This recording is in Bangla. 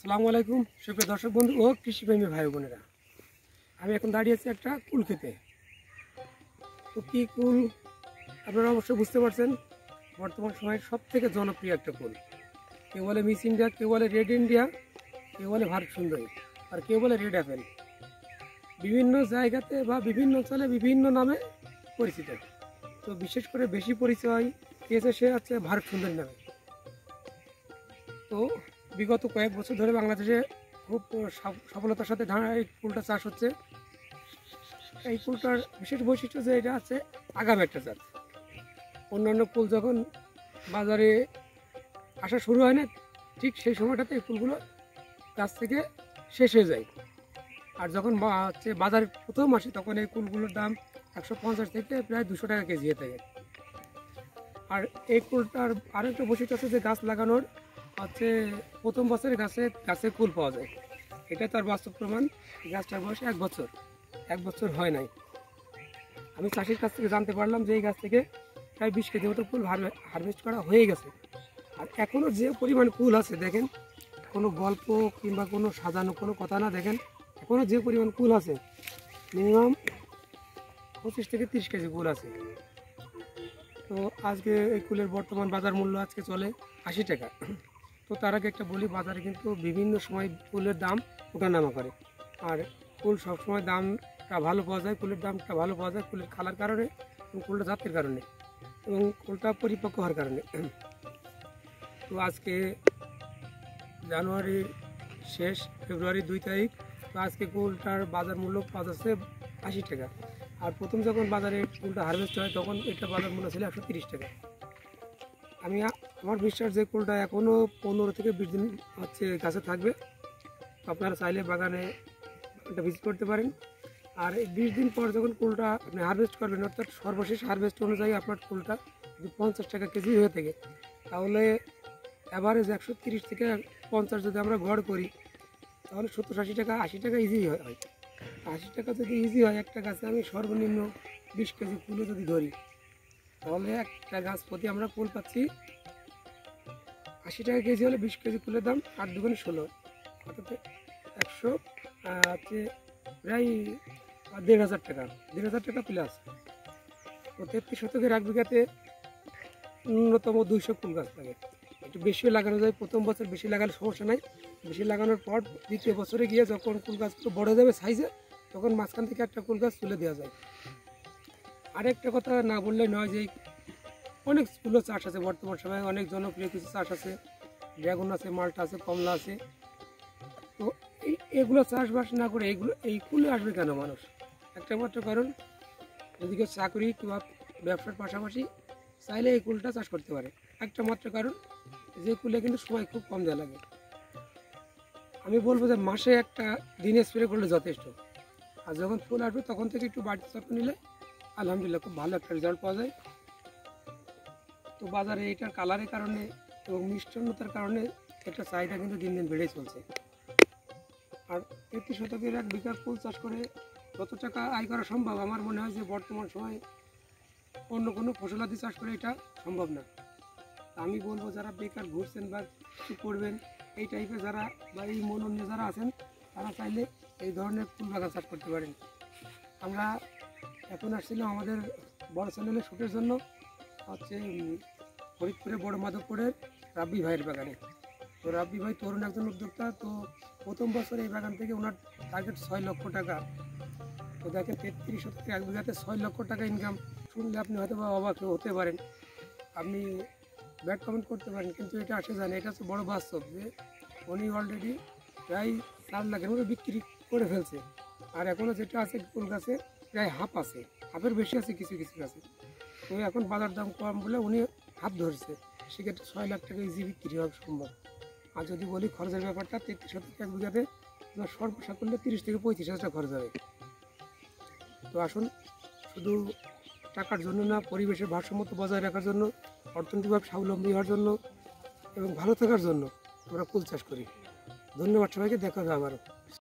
আসসালামু আলাইকুম সুপ্রিয় দর্শক বন্ধু ও কৃষিপ্রেমী ভাই বোনেরা। আমি এখন দাঁড়িয়ে আছি একটা কুল খেতে। তো কী কুল আপনারা অবশ্যই বুঝতে পারছেন, বর্তমান সময়ের সবথেকে জনপ্রিয় একটা কুল। কেউ বলে মিস ইন্ডিয়া, কেউ বলে রেড ইন্ডিয়া, কেউ বলে ভারত সুন্দরী, আর কেউ বলে রেড অ্যাপেল। বিভিন্ন জায়গাতে বা বিভিন্ন অঞ্চলে বিভিন্ন নামে পরিচিত। তো বিশেষ করে বেশি পরিচয় পেয়েছে সে হচ্ছে ভারত সুন্দরী নামে। তো বিগত কয়েক বছর ধরে বাংলাদেশে খুব সফলতার সাথে এই ফুলটা চাষ হচ্ছে। এই ফুলটার বিশেষ বৈশিষ্ট্য যে এটা আছে আগাম একটা জাত। অন্যান্য ফুল যখন বাজারে আসা শুরু হয় না, ঠিক সেই সময়টাতে এই ফুলগুলো গাছ থেকে শেষ হয়ে যায়। আর যখন বাজারে প্রথম আসে তখন এই ফুলগুলোর দাম 150 থেকে প্রায় 200 টাকা কেজি হয়ে থাকে। আর এই ফুলটার আরেকটা বৈশিষ্ট্য আছে যে গাছ লাগানোর হচ্ছে প্রথম বছরে গাছে ফুল পাওয়া যায়। এটা তার বাস্তব প্রমাণ। গাছটার বয়স 1 বছর হয় নাই। আমি চাষির কাছ থেকে জানতে পারলাম যে এই গাছ থেকে প্রায় 20 কেজি মতো ফুল হারভেস্ট করা হয়ে গেছে। আর এখনও যে পরিমাণ ফুল আছে দেখেন, কোনো গল্প কিংবা কোনো সাজানো কোনো কথা না, দেখেন এখনও যে পরিমাণ ফুল আছে মিনিমাম 25 থেকে 30 কেজি ফুল আছে। তো আজকে এই ফুলের বর্তমান বাজার মূল্য আজকে চলে 80 টাকা। তো তার আগে একটা বলি, বাজারে কিন্তু বিভিন্ন সময় ফুলের দাম ওঠানামা করে। আর ফুল সবসময় দামটা ভালো পাওয়া যায়, ফুলের দামটা ভালো পাওয়া যায় ফুলের খালার কারণে এবং ফুলটা জাতের কারণে এবং ফুলটা পরিপক্ক হওয়ার কারণে। তো আজকে জানুয়ারির শেষ, ফেব্রুয়ারি 2 তারিখ। তো আজকে ফুলটার বাজার মূল্য পাওয়া যাচ্ছে 80 টাকা। আর প্রথম যখন বাজারে ফুলটা হারভেস্ট হয় তখন এটা বাজার মূল্য ছিল 130 টাকা। আমার বিশ্বাস যে ফুলটা এখনও 15 থেকে 20 দিন হচ্ছে গাছে থাকবে। আপনারা চাইলে বাগানে এটা ভিজিট করতে পারেন। আর এই 20 দিন পর যখন ফুলটা আপনি হারভেস্ট করবেন, অর্থাৎ সর্বশেষ হারভেস্ট অনুযায়ী আপনার ফুলটা যদি 50 টাকা কেজি হয়ে থাকে, তাহলে অ্যাভারেজ 130 থেকে 50 যদি আমরা গড় করি, তাহলে 70-80 টাকা 80 টাকা ইজি হয়। 80 টাকা যদি ইজি হয়, একটা গাছে আমি সর্বনিম্ন 20 কেজি ফুলও যদি ধরি, তাহলে একটা গাছ প্রতি আমরা ফুল পাচ্ছি 80 টাকা কেজি হলে 20 কেজি ফুলের দাম 8 দুগুণে 16, অর্থাৎ 100 হচ্ছে প্রায় 1,500 টাকা, 1,500 টাকা প্লাস। তো 33 শতকের 1 বিঘাতে ন্যূনতম 200 ফুল গাছ লাগে। একটু বেশিও লাগানো যায়, প্রথম বছর বেশি লাগালে সমস্যা নাই। বেশি লাগানোর পর দ্বিতীয় বছরে গিয়ে যখন ফুল গাছগুলো বড় হয়ে যাবে সাইজে, তখন মাঝখান থেকে একটা ফুল গাছ তুলে দেওয়া যায়। আরেকটা কথা না বললে নয় যে অনেক ফুলও চাষ আছে বর্তমান সময়ে, অনেক জনপ্রিয় কিছু চাষ আছে, ড্রাগন আছে, মাল্টা আছে, কমলা আছে। তো এগুলো চাষবাস না করে এই ফুলে আসবে কেন মানুষ? একটা মাত্র কারণ, যদি কেউ চাকরি কিংবা ব্যবসার পাশাপাশি চাইলে এই ফুলটা চাষ করতে পারে। একটা মাত্র কারণ, যে ফুলে কিন্তু সময় খুব কম দেওয়া লাগে। আমি বলবো যে মাসে একটা দিনে স্প্রে করলে যথেষ্ট। আর যখন ফুল আসবে তখন থেকে একটু বাড়তি যত্ন নিলে আলহামদুলিল্লাহ খুব ভালো একটা রেজাল্ট পাওয়া যায়। তো বাজারে এইটার কালারের কারণে এবং মিষ্টতার কারণে একটা চাহিদা কিন্তু দিন দিন বেড়েই চলছে। আর 33 শতকের 1 বিঘা ফুল চাষ করে যত টাকা আয় করা সম্ভব, আমার মনে হয় যে বর্তমান সময়ে অন্য কোনো ফসলাদি চাষ করে এটা সম্ভব না। আমি বলবো যারা বেকার ঘুরছেন বা কিছু করবেন এই টাইপের যারা বা এই মনন নিয়ে যারা আছেন, তারা চাইলে এই ধরনের ফুল বাগান চাষ করতে পারেন। আমরা এখন আসছিলাম আমাদের বড় চ্যানেলে শ্যুটের জন্য হচ্ছে ফরিদপুরে বড় মাধবপুরের রাব্বি ভাইয়ের বাগানে। তো রাব্বি ভাই তরুণ একজন উদ্যোক্তা। তো প্রথম বছর এই বাগান থেকে ওনার টার্গেট 6 লক্ষ টাকা। তো দেখেন 33 শতকে 1 বিঘাতে 6 লক্ষ টাকা ইনকাম শুনলে আপনি হয়তো বা অবাক হতে পারেন, আপনি ব্যাড কমেন্ট করতে পারেন, কিন্তু এটা আসে জানে, এটা হচ্ছে বড় বাস্তব যে উনি অলরেডি প্রায় 4 লাখের মতো বিক্রি করে ফেলছে। আর এখনও যেটা আছে ফুল গাছে প্রায় হাফ আছে, হাফের বেশি আছে কিছু কিছু গাছে। তো এখন বাজার দাম কম বলে উনি হাত ধরছে, সেক্ষেত্রে 6 লাখ টাকা ইজি বিক্রি হওয়া সম্ভব। আর যদি বলি খরচের ব্যাপারটা, 33 শতকে 1 বিঘাতে সর্বসা করলে 30 থেকে 35 হাজার টাকা খরচ হবে। তো আসুন, শুধু টাকার জন্য না, পরিবেশের ভারসাম্য বজায় রাখার জন্য, অর্থনৈতিকভাবে স্বাবলম্বী হওয়ার জন্য এবং ভালো থাকার জন্য আমরা ফুল চাষ করি। ধন্যবাদ সবাইকে, দেখা হবে আবারও।